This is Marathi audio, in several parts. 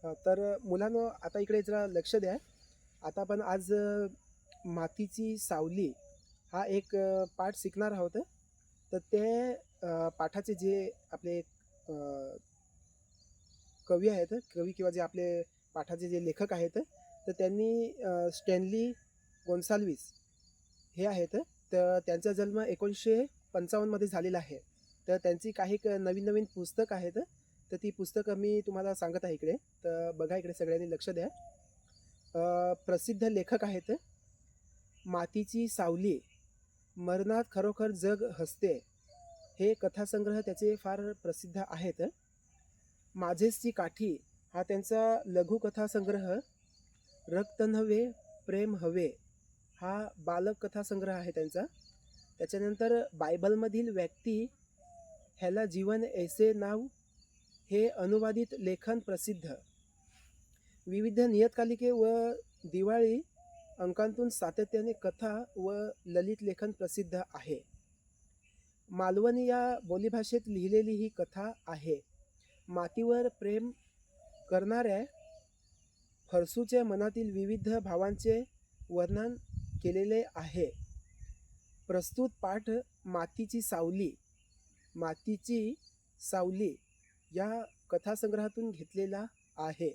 तर मुलांनो, आता इकडे जरा लक्ष द्या. आता आपण आज मातीची सावली हा एक पाठ शिकणार आहोत. तर ते पाठाचे जे आपले अ, कवी आहेत, कवी किंवा जे आपले पाठाचे जे लेखक आहेत, तर त्यांनी स्टॅनली गोन्साल्विस हे आहेत. तर त्यांचा जन्म 1955 मध्ये झालेला आहे. तर त्यांची काही नवीन-नवीन पुस्तक आहेत. तर ती पुस्तकं मी तुम्हाला सांगत आहे इकडे. तर बघा इकडे सगळ्यांनी लक्ष द्या. प्रसिद्ध लेखक आहेत. मातीची सावली, मरणात खरोखर जग हसते. हे कथासंग्रह त्याचे फार प्रसिद्ध आहेत. माझेसची काठी हा त्यांचा लघुकथासंग्रह. रक्त नव्हे प्रेम हवे हा बालक कथासंग्रह आहे त्यांचा. त्याच्यानंतर बायबलमधील व्यक्ती ह्याला जीवन ऐसे नाव हे अनुवादित लेखन प्रसिद्ध. विविध नियतकालिके व दिवाळी अंकांतून सातत्याने कथा व ललित लेखन प्रसिद्ध आहे. मालवणी या बोलीभाषेत लिहिलेली ही कथा आहे. मातीवर प्रेम करणाऱ्या फरसूच्या मनातील विविध भावांचे वर्णन केलेले आहे. प्रस्तुत पाठ मातीची सावली, मातीची सावली या कथासंग्रहातून घेतलेला आहे.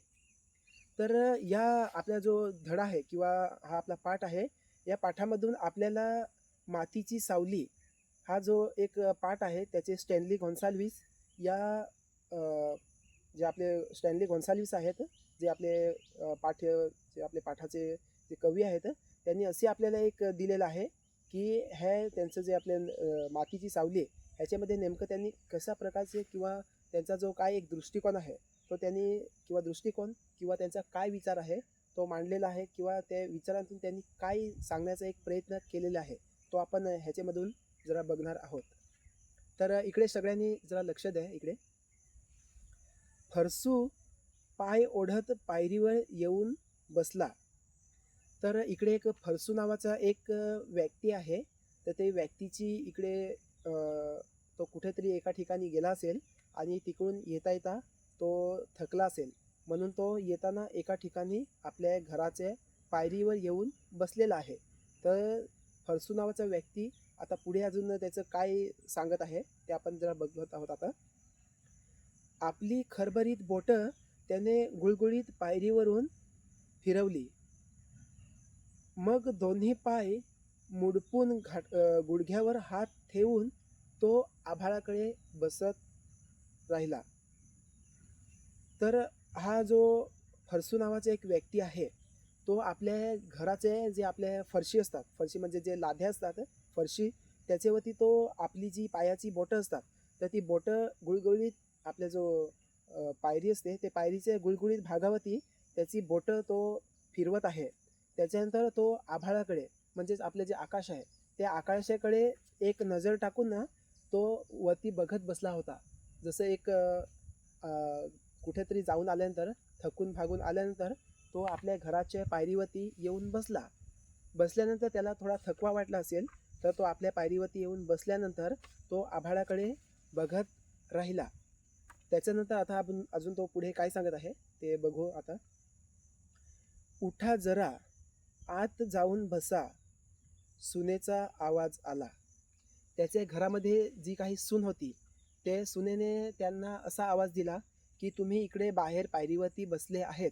तर या आपला जो धडा आहे किंवा हा आपला पाठ आहे, या पाठामधून आपल्याला मातीची सावली हा जो एक पाठ आहे त्याचे स्टॅनली गोन्साल्विस या जे आपले स्टॅनली गोन्साल्विस आहेत, जे आपले जे आपले पाठाचे जे कवी आहेत, त्यांनी असे आपल्याला एक दिलेलं आहे की हे त्यांचं जे आपले मातीची सावली आहे, ह्याच्यामध्ये नेमकं त्यांनी कशा प्रकारचे किंवा त्यांचा जो काय एक दृष्टिकोन आहे, तो त्यांनी किंवा दृष्टिकोन किंवा त्यांचा काय विचार आहे तो मांडलेला आहे किंवा त्या विचारांतून त्यांनी काय सांगण्याचा एक प्रयत्न केलेला आहे, तो आपण ह्याच्यामधून जरा बघणार आहोत. तर इकडे सगळ्यांनी जरा लक्ष द्या इकडे. फरसू पाय ओढत पायरीवर येऊन बसला. तर इकडे एक फरसू नावाचा एक व्यक्ती आहे. तर ते व्यक्तीची इकडे तो कुठेतरी एका ठिकाणी गेला असेल आणि तिकडून येता तो थकला असेल, म्हणून तो येताना एका ठिकाणी आपल्या घराच्या पायरीवर येऊन बसलेला आहे. तर फरसू नावाचा व्यक्ती आता पुढे अजून त्याचं काय सांगत आहे ते आपण जरा बघत आहोत आता. आपली खरबरीत बोटं त्याने गुळगुळीत पायरीवरून फिरवली. मग दोन्ही पाय मुडपून गुडघ्यावर हात ठेवून तो आभाळाकडे बसत राहिला. तर हा जो फरसू नावाचा एक व्यक्ती आहे, तो आपल्या घराचे जे आपल्या फरशी असतात, फरशी म्हणजे जे लाद्या असतात फरशी, त्याच्यावरती तो आपली जी पायाची बोटं असतात, तर ती बोटं गुळगुळीत आपल्या जो पायरी असते ते पायरीच्या गुळगुळीत भागावरती त्याची बोटं तो फिरवत आहे. त्याच्यानंतर तो आभाळाकडे म्हणजेच आपले जे आकाश आहे त्या आकाशाकडे एक नजर टाकून ना तो वरती बघत बसला होता. जसं एक कुठेतरी जाऊन आल्यानंतर, थकून भागून आल्यानंतर तो आपल्या घराच्या पायरीवरती येऊन बसला. बसल्यानंतर त्याला थोडा थकवा वाटला असेल, तर तो आपल्या पायरीवरती येऊन बसल्यानंतर तो आभाळाकडे बघत राहिला. त्याच्यानंतर आता आपण अजून तो पुढे काय सांगत आहे ते बघू आता. उठा जरा आत जाऊन बसा, सुनेचा आवाज आला. त्याच्या घरामध्ये जी काही सून होती, ते सुनेने त्यांना असा आवाज दिला की तुम्ही इकडे बाहेर पायरीवरती बसले आहेत,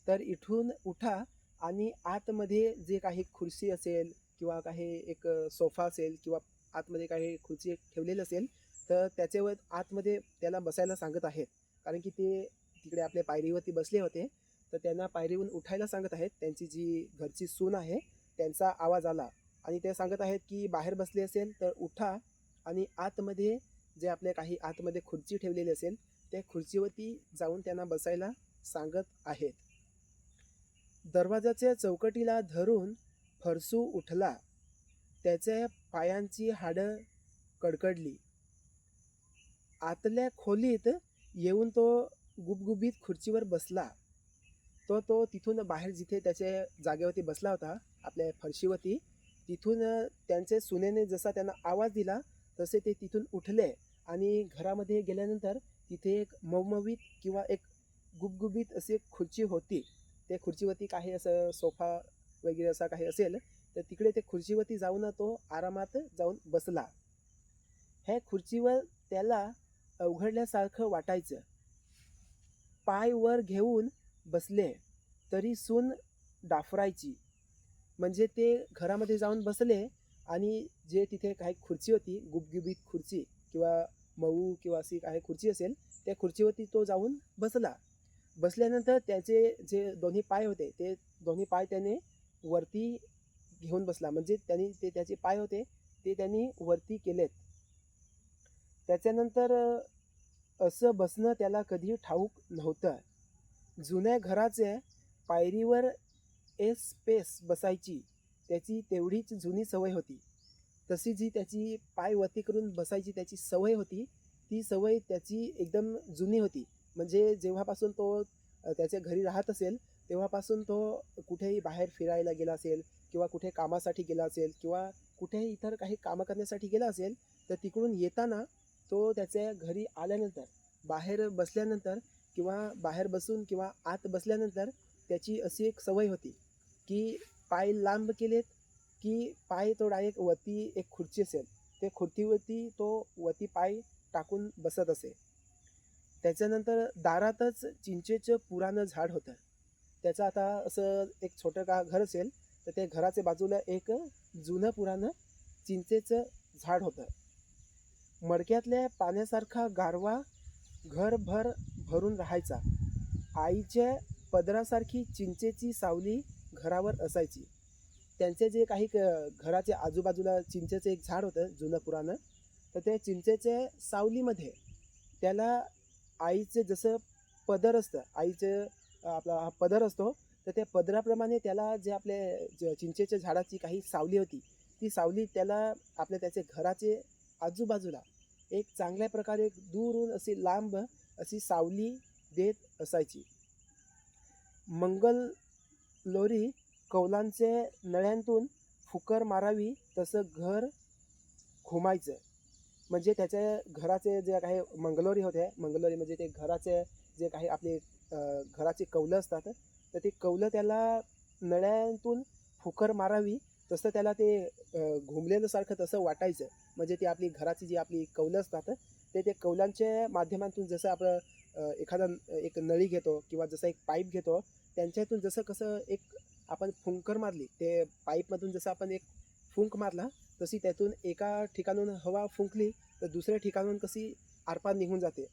तर इथून उठा आणि आतमध्ये जे काही खुर्ची असेल किंवा काही एक सोफा असेल किंवा आतमध्ये काही खुर्ची ठेवलेली असेल, तर त्याच्यावर आतमध्ये त्याला बसायला सांगत आहेत. कारण की ते तिकडे आपल्या पायरीवरती बसले होते, तर त्यांना पायरीवरून उठायला सांगत आहेत. त्यांची जी घरची सून आहे त्यांचा आवाज आला आणि ते सांगत आहेत की बाहेर बसले असेल तर उठा आणि आतमध्ये जे आपल्या काही आतमध्ये खुर्ची ठेवलेली असेल त्या खुर्चीवरती जाऊन त्यांना बसायला सांगत आहेत. दरवाजाच्या चौकटीला धरून फरसू उठला. त्याच्या पायांची हाडं कडकडली. आतल्या खोलीत येऊन तो गुबगुबीत खुर्चीवर बसला. तो तिथून बाहेर जिथे त्याच्या जागेवरती बसला होता आपल्या फरशीवरती, तिथून त्यांच्या सुनेने जसा त्यांना आवाज दिला तसे ते तिथून उठले आणि घरामध्ये गेल्यानंतर तिथे एक मवमवीत किंवा एक गुबगुबीत अशी एक खुर्ची होती. त्या खुर्चीवरती काही असं सोफा वगैरे असा काही असेल, तर तिकडे ते खुर्चीवरती जाऊन तो आरामात जाऊन बसला. ह्या खुर्चीवर त्याला अवघडल्यासारखं वाटायचं. पाय वर घेऊन बसले तरी सून डाफरायची. म्हणजे ते घरामध्ये जाऊन बसले आणि जे तिथे काही खुर्ची होती, गुबगुबीत खुर्ची किंवा मऊ किंवा अशी काही खुर्ची असेल, त्या खुर्चीवरती तो जाऊन बसला. बसल्यानंतर त्याचे जे दोन्ही पाय होते, ते दोन्ही पाय त्याने वरती घेऊन बसला. म्हणजे त्यांनी ते त्याचे पाय होते, ते त्यांनी वरती केलेत. त्याच्यानंतर असं बसणं त्याला कधी ठाऊक नव्हतं. जुन्या घराचे पायरीवर पेस बसायची, त्याची तेवढीच जुनी सवय होती. तशी जी त्याची पाय वरती करून बसायची त्याची सवय होती, ती सवय त्याची एकदम जुनी होती. म्हणजे जेव्हापासून तो त्याच्या घरी राहत असेल, तेव्हापासून तो कुठेही बाहेर फिरायला गेला असेल किंवा कुठे कामासाठी गेला असेल किंवा कुठेही इतर काही कामं करण्यासाठी गेला असेल, तर तिकडून येताना तो त्याच्या घरी आल्यानंतर, बाहेर बसल्यानंतर किंवा बाहेर बसून किंवा आत बसल्यानंतर त्याची अशी एक सवय होती, की पाय लांब केलेत, की पाय तो डायरेक्ट वरती एक खुर्ची असेल, त्या खुर्चीवरती तो वरती पाय टाकून बसत असे. त्याच्यानंतर दारातच चिंचेचं पुराणं झाड होतं. त्याचं आता असं एक छोटं का घर असेल, तर त्या घराच्या बाजूला एक जुनं पुराणं चिंचेचं झाड होतं. मडक्यातल्या पाण्यासारखा गारवा घरभर भरून राहायचा. आईच्या पदरासारखी चिंचेची सावली घरावर असायची. त्यांचे जे काही घराच्या आजूबाजूला चिंचेचं एक झाड होतं जुनं पुराणं, तर त्या चिंचेच्या सावलीमध्ये त्याला आईचं जसं पदर असतं, आईचं आपला हा पदर असतो, तर त्या पदराप्रमाणे त्याला जे आपले चिंचेच्या झाडाची काही सावली होती, ती सावली त्याला आपल्या त्याच्या घराचे आजूबाजूला एक चांगल्या प्रकारे दूरून अशी लांब अशी सावली देत असायची. मंगलोरी कौलांचे नळ्यांतून फुकर मारावी तसं घर घुमायचं. म्हणजे त्याच्या घराचे जे काही मंगलोरी होते, मंगलोरी म्हणजे ते घराचे जे काही आपले घराचे कौलं असतात, तर ते कौलं त्याला नळ्यांतून फुकर मारावी तसं त्याला ते घुमलेलं सारखं तसं वाटायचं. म्हणजे ती आपली घराची जी आपली कौलं असतात, ते कौलांच्या माध्यमातून जसं आपलं एखादा एक नळी घेतो किंवा जसं एक पाईप घेतो, त्यांच्यातून जसं कसं एक आपण फुंकर मारली, ते पाईपमधून जसं आपण एक फुंक मारला, तशी त्यातून एका ठिकाणून हवा फुंकली तर दुसऱ्या ठिकाणून कशी आरपार निघून जाते.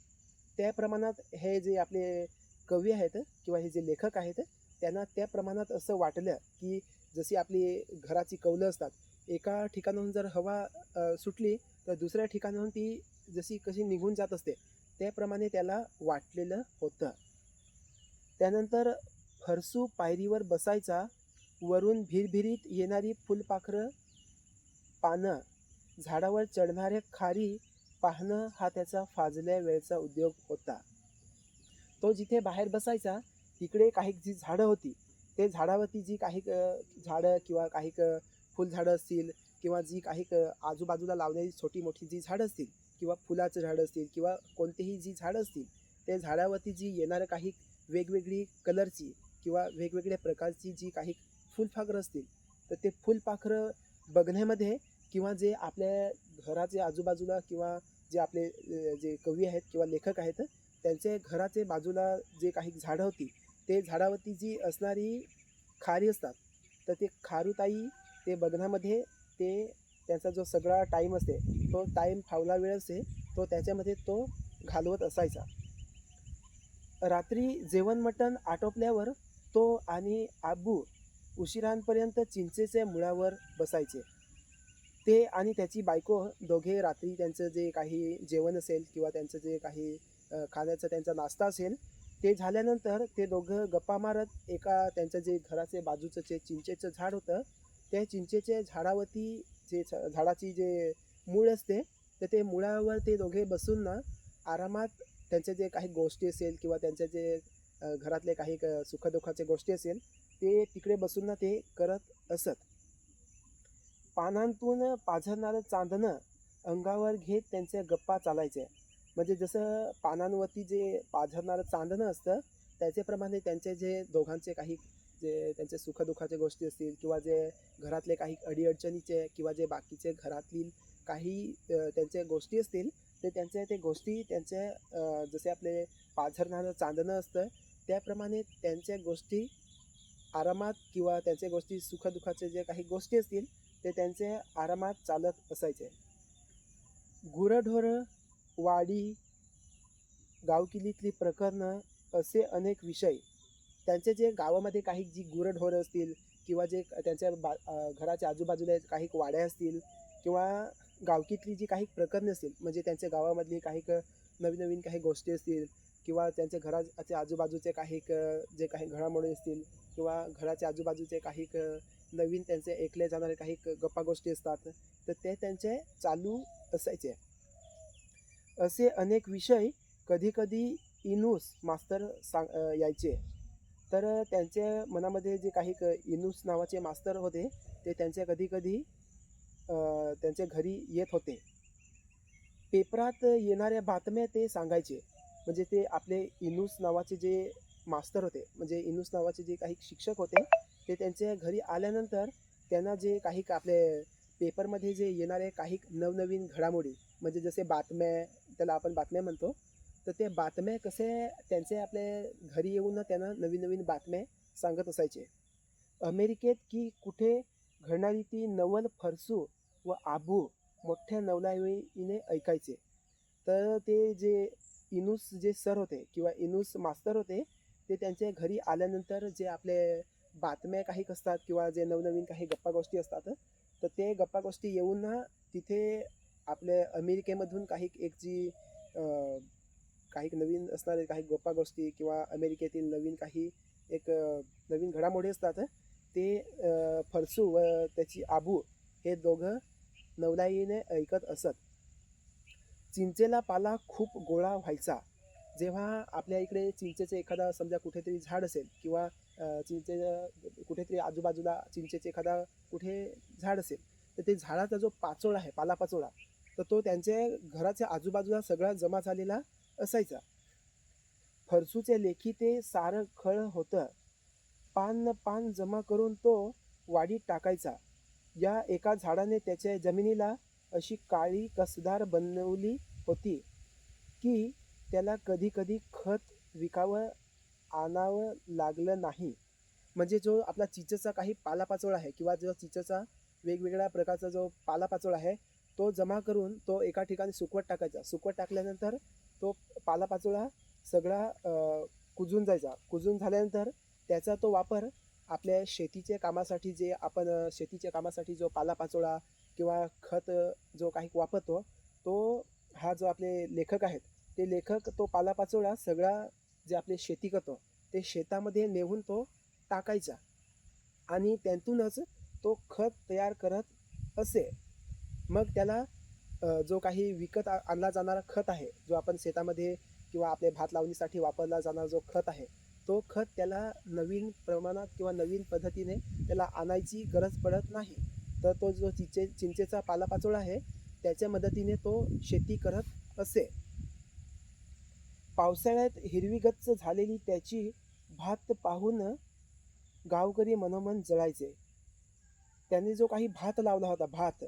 त्या प्रमाणात हे जे आपले कवी आहेत किंवा हे जे लेखक आहेत, त्यांना त्या प्रमाणात असं वाटलं, की जशी आपली घराची कौलं असतात, एका ठिकाणाहून जर हवा सुटली तर दुसऱ्या ठिकाणाहून ती जशी कशी निघून जात असते, त्याप्रमाणे त्याला वाटलेलं होतं. त्यानंतर फरसू पायरीवर बसायचा. वरून भिरभिरीत येणारी फुलपाखरं, पानं, झाडावर चढणाऱ्या खारी पाहणं हा त्याचा फाजल्या वेळचा उद्योग होता. तो जिथे बाहेर बसायचा, तिकडे काही जी झाडं होती, ते झाडावरती जी काही झाडं किंवा काही फुलझाडं असतील किंवा जी काही आजूबाजूला लावलेली छोटी मोठी जी झाडं असतील किंवा फुलाचं झाडं असतील किंवा कोणतीही जी झाडं असतील, त्या झाडावरती जी येणारं काही वेगवेगळी कलरची किंवा वेगवेगळ्या प्रकारची जी काही फुलपाखरं असतील, तर ते फुलपाखरं बघण्यामध्ये किंवा जे आपल्या घराच्या आजूबाजूला किंवा जे आपले जे कवी आहेत किंवा लेखक आहेत, त्यांच्या घराच्या बाजूला जे काही झाडं होती, ते झाडावरती जी असणारी खारी असतात, तर ते खारुताई ते बघण्यामध्ये ते त्यांचा जो सगळा टाईम असते, तो टाईम फावला वेळ असते, तो त्याच्यामध्ये तो घालवत असायचा. रात्री जेवण मटण आटोपल्यावर तो आणि आबू उशिरांपर्यंत चिंचेच्या मुळावर बसायचे. ते आणि त्याची बायको दोघे रात्री त्यांचं जे काही जेवण असेल किंवा त्यांचं जे काही खाण्याचा त्यांचा नाश्ता असेल, ते झाल्यानंतर ते दोघं गप्पा मारत एका त्यांचं जे घराचे बाजूचं जे चिंचेचं झाड होतं, त्या चिंचेच्या झाडावरती जे झाडाची जे मूळ असते, तर ते मुळावर ते दोघे बसून ना आरामात त्यांचे जे काही गोष्टी असेल किंवा त्यांचे जे घरातले काही सुखदुःखाच्या गोष्टी असेल, ते तिकडे बसून ना ते करत असत. पानांतून पाझरणारं चांदणं अंगावर घेत त्यांच्या गप्पा चालायच्या. म्हणजे जसं पानांवरती जे पाझरणारं चांदणं असतं, त्याचेप्रमाणे त्यांचे जे दोघांचे काही जे त्यांचे सुखदुःखाच्या गोष्टी असतील किंवा जे घरातले काही अडीअडचणीचे किंवा जे बाकीचे घरातील काही त्यांच्या गोष्टी असतील ते गोष्टी त्यांचे जसे आपले पाझरणारं चांदणं असतं त्याप्रमाणे त्यांच्या गोष्टी आरामात किंवा त्यांच्या गोष्टी सुखदुःखाचे जे काही गोष्टी असतील ते त्यांचे आरामात चालत असायचे. गुरंढोरं, वाडी, गावकिलीतली प्रकरणं असे अनेक विषय त्यांचे जे गावामध्ये काही जी गुरंढोरं असतील किंवा जे त्यांच्या घराच्या आजूबाजूला काही वाड्या असतील किंवा गावकीतली जी काही प्रकरणं असतील म्हणजे त्यांच्या गावामधली काही नवीन नवीन काही गोष्टी असतील किंवा त्यांच्या घराच्या आजूबाजूचे काही जे काही घडामोडी असतील किंवा घराच्या आजूबाजूचे काही नवीन त्यांचे ऐकले जाणारे काही गप्पा गोष्टी असतात तर ते त्यांचे चालू असायचे. असे अनेक विषय कधीकधी इनूस मास्तर यायचे. तर त्यांच्या मनामध्ये जे काही इनूस नावाचे मास्तर होते ते त्यांच्या कधीकधी त्यांच्या घरी येत होते. पेपरात येणाऱ्या बातम्या ते सांगायचे. म्हणजे ते आपले इनूस नावाचे जे मास्तर होते म्हणजे इनूस नावाचे जे काही शिक्षक होते ते त्यांच्या घरी आल्यानंतर त्यांना जे काही आपले पेपरमध्ये जे येणारे काही नवनवीन घडामोडी म्हणजे जसे बातम्या त्याला आपण बातम्या म्हणतो तर ते बातम्या कसे त्यांचे आपले घरी येऊन त्यांना नवीन नवीन बातम्या सांगत असायचे. अमेरिकेत की कुठे घडणारी ती नवल फरसू व आबू मोठ्या नवलाईने ऐकायचे. तर ते जे इनूस जे सर होते किंवा इनूस मास्तर होते ते त्यांच्या घरी आल्यानंतर जे आपले बातम्या काही असतात किंवा जे नवनवीन काही गप्पा गोष्टी असतात तर ते गप्पा गोष्टी येऊन ना तिथे आपले अमेरिकेमधून काही एक जी काही नवीन असणारे काही गप्पा गोष्टी किंवा अमेरिकेतील नवीन काही एक नवीन घडामोडी असतात ते फरसू व त्याची आबू हे दोघं नवलाईने ऐकत असत. चिंचेला पाला खूप गोळा व्हायचा. जेव्हा आपल्या इकडे चिंचेचे एखादा समजा कुठेतरी झाड असेल किंवा चिंचेचं कुठेतरी आजूबाजूला चिंचेचे एखादा कुठे झाड असेल तर ते झाडाचा जो पाचोळा आहे पालापाचोळा तर तो त्यांच्या घराच्या आजूबाजूला सगळा जमा झालेला असायचा. फरसूच्या लेखी ते सारं खळ होतं. पान न पान जमा करून तो वाडीत टाकायचा. या एका झाडाने त्याच्या जमिनीला अशी काळी कसदार बनवली होती की त्याला कधी कधी खत विकावं आणावं लागलं नाही. म्हणजे जो आपला चिंचेचा काही पालापाचोळा आहे किंवा जो चिंचेचा वेगवेगळ्या प्रकारचा जो पालापाचोळा आहे तो जमा करून तो एका ठिकाणी सुकवत टाकायचा. सुकवत टाकल्यानंतर तो पालापाचोळा सगळा कुजून जायचा. कुजून झाल्यानंतर त्याचा तो वापर आपल्या शेतीच्या कामासाठी जे आपण शेतीच्या कामासाठी जो पालापाचोळा किंवा खत जो काही वापरतो तो हा जो आपले लेखक आहेत ते लेखक तो पालापाचोळा सगळा जे आपले शेती करतो ते शेतामध्ये नेऊन तो टाकायचा आणि त्यातूनच तो खत तयार करत असे. मग त्याला जो काही विकत आणला जाणारा खत आहे जो आपण शेतामध्ये किंवा आपले भात लावणीसाठी वापरला जाणारा जो खत आहे तो खत त्याला नवीन प्रमाणात किंवा नवीन पद्धतीने त्याला आणायची गरज पडत नाही. तर तो जो चिंचेचा पालापाचोळा आहे त्याच्या मदतीने तो शेती करत असे. पावसाळ्यात हिरवीगच्च झालेली त्याची भात पाहून गावकरी मनोमन जळायचे. त्यांनी जो काही भात लावला होता भात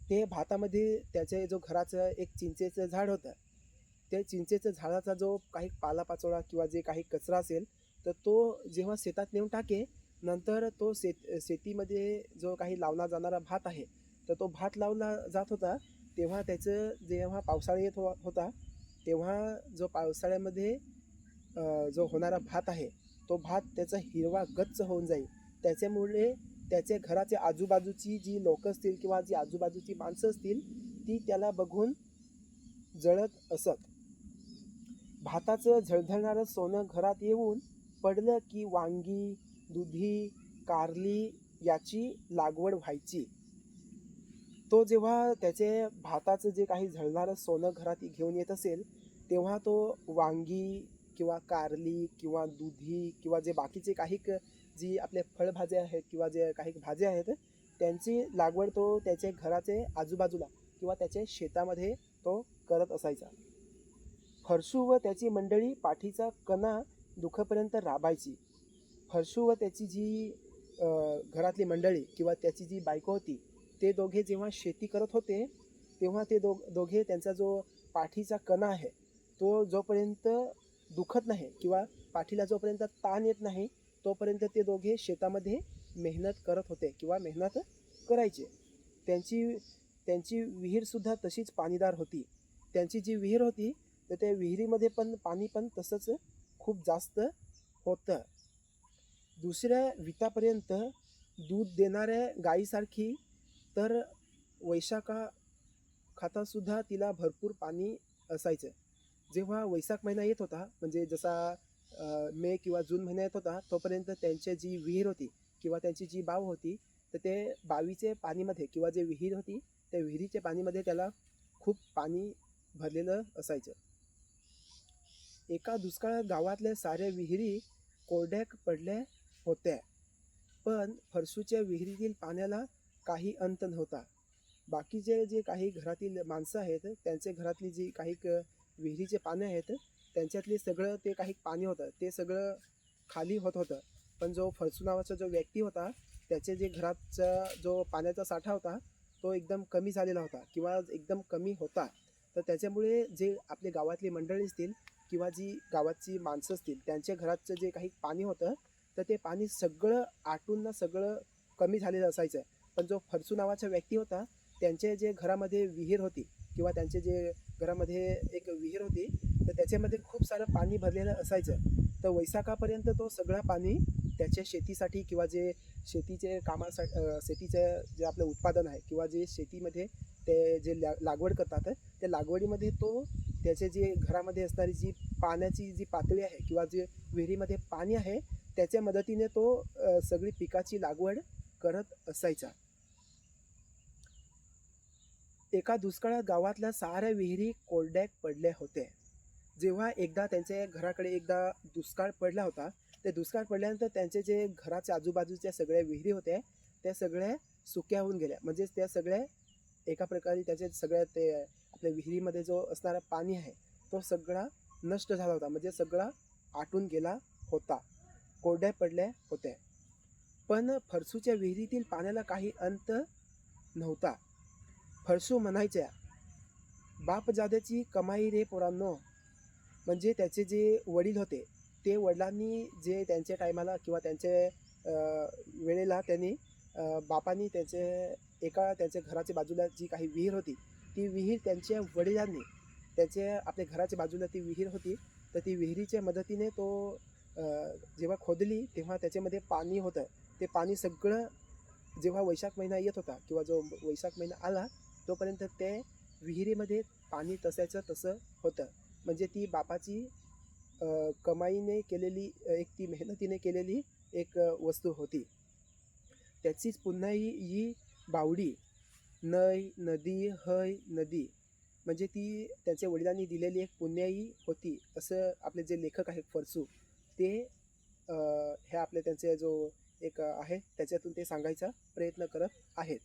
ते भातामध्ये त्याचे जो घराचं एक चिंचेचं झाड होतं ते चिंचेचं झाडाचा जो काही पालापाचोळा किंवा जे काही कचरा असेल तर तो जेव्हा शेतात नेऊन टाके नंतर तो शेतीमध्ये जो काही लावला जाणारा भात आहे तर तो भात लावला जात होता तेव्हा त्याचं जेव्हा पावसाळा येत होता तेव्हा जो पावसाळ्यामध्ये जो होणारा भात आहे तो भात त्याचा हिरवा गच्च होऊन जाईल. त्याच्यामुळे त्याच्या घराच्या आजूबाजूची जी लोक असतील किंवा जी आजूबाजूची माणसं असतील ती त्याला बघून जळत असत. भाताचं झळझळणारं सोनं घरात येऊन पडलं की वांगी दुधी कारली याची लागवड व्हायची. तो जेव्हा त्याचे भाताचं जे काही झळणारं सोनं घरात घेऊन येत असेल तेव्हा तो वांगी किंवा कारली किंवा दुधी किंवा जे बाकीचे काही जी आपले फळभाज्या आहेत किंवा जे काही भाज्या आहेत त्यांची लागवड तो त्याच्या घराचे आजूबाजूला किंवा त्याच्या शेतामध्ये तो करत असायचा. फरसू व त्याची मंडळी पाठीचा कणा दुःखापर्यंत राबायची. फरसू व त्याची जी घरातली मंडळी किंवा त्याची जी बायको होती, ते दोघे जेव्हा शेती करत होते, तेव्हा ते दोघे त्यांचा जो पाठीचा कणा आहे, तो जोपर्यंत दुखत नाही किंवा पाठीला जोपर्यंत ताण येत नाही, तोपर्यंत ते दोघे शेतामध्ये मेहनत करत होते किंवा मेहनत करायचे. त्यांची त्यांची विहीरसुद्धा तशीच पाणीदार होती. त्यांची जी विहीर होती, तर त्या विहिरीमध्ये पण पाणी पण तसंच खूप जास्त होतं. दुसऱ्या वितापर्यंत दूध देणाऱ्या गाईसारखी तर वैशाखा खातासुद्धा तिला भरपूर पाणी असायचं. जेव्हा वैशाख महिना येत होता, म्हणजे जसा मे किंवा जून महिना येत होता, तोपर्यंत त्यांची जी विहीर होती किंवा त्यांची जी बाव होती, तर ते बावीचे पाणीमध्ये किंवा जे विहीर होती, त्या विहिरीच्या पाणीमध्ये त्याला खूप पाणी भरलेलं असायचं. एका दुष्काळात गावातल्या साऱ्या विहिरी कोरड्या पडल्या होत्या, पण फरसूच्या विहिरीतील पाण्याला काही अंत नव्हता. बाकीचे जे काही घरातील माणसं आहेत, त्यांच्या घरातली जी काही विहिरीचे पाणी आहेत, त्यांच्यातले सगळं ते काही पाणी होतं, ते सगळं खाली होत होतं. पण जो फरसू नावाचा जो व्यक्ती होता, त्याचे जे घराचा जो पाण्याचा साठा होता, तो एकदम कमी झालेला होता किंवा एकदम कमी होता. तर त्याच्यामुळे जे आपले गावातली मंडळी असतील किंवा जी गावाची माणसं असतील, त्यांच्या घराचं जे काही पाणी होतं, तर ते पाणी सगळं आटून ना सगळं कमी झालेलं असायचं. पण जो फरसू नावाचा व्यक्ती होता, त्यांचे जे घरामध्ये विहीर होती किंवा त्यांचे जे घरामध्ये एक विहीर होती, तर त्याच्यामध्ये खूप सारं पाणी भरलेलं असायचं. तर वैशाखापर्यंत तो सगळं पाणी त्याच्या शेतीसाठी किंवा जे शेतीचे कामासाठी शेतीचं जे आपलं उत्पादन आहे किंवा जे शेतीमध्ये ते जे लागवड करतात, त्या लागवडीमध्ये तो त्याचे जे घरामध्ये असणारी जी पाण्याची जी पातळी आहे किंवा जे विहिरीमध्ये पाणी आहे, त्याच्या मदतीने तो सगळी पिकाची लागवड करत असायचा. एका दुष्काळात गावातल्या साऱ्या विहिरी कोरड्या पडल्या होत्या. जेव्हा एकदा त्यांच्या घराकडे एकदा दुष्काळ पडला होता, ते दुष्काळ पडल्यानंतर त्यांचे जे घराच्या आजूबाजूच्या सगळ्या विहिरी होत्या, त्या सगळ्या सुक्या होऊन गेल्या. म्हणजेच त्या सगळ्या एका प्रकारे त्याचे सगळ्या ते आपल्या विहिरीमध्ये जो असणारा पाणी आहे, तो सगळा नष्ट झाला होता. म्हणजे सगळा आटून गेला होता, कोरड्या पडल्या होत्या. पण फरसूच्या विहिरीतील पाण्याला काही अंत नव्हता. फरसू म्हणायच्या, बापजाद्याची कमाई रे पोरांनो. म्हणजे त्याचे जे वडील होते, ते वडिलांनी जे त्यांच्या टायमाला किंवा त्यांच्या वेळेला त्यांनी बापांनी त्यांच्या घराच्या बाजूला जी काही विहीर होती, ती विहीर त्यांच्या वडिलांनी त्याच्या आपल्या घराच्या बाजूला ती विहीर होती, तर ती विहिरीच्या मदतीने तो जेव्हा खोदली, तेव्हा त्याच्यामध्ये पाणी होतं. ते पाणी सगळं जेव्हा वैशाख महिना येत होता किंवा जो वैशाख महिना आला, तोपर्यंत ते विहिरीमध्ये पाणी तसाचं तसं होतं. म्हणजे ती बापाची कमाईने केलेली एक ती मेहनतीने केलेली एक वस्तू होती. त्याचीच पुन्हा ही बावडी, नय नदी हय नदी, म्हणजे ती त्यांच्या वडिलांनी दिलेली एक पुण्याई होती, असं आपले जे लेखक आहेत फरसू, ते हे आपले त्यांचे जो एक आहे त्याच्यातून ते सांगायचा प्रयत्न करत आहेत.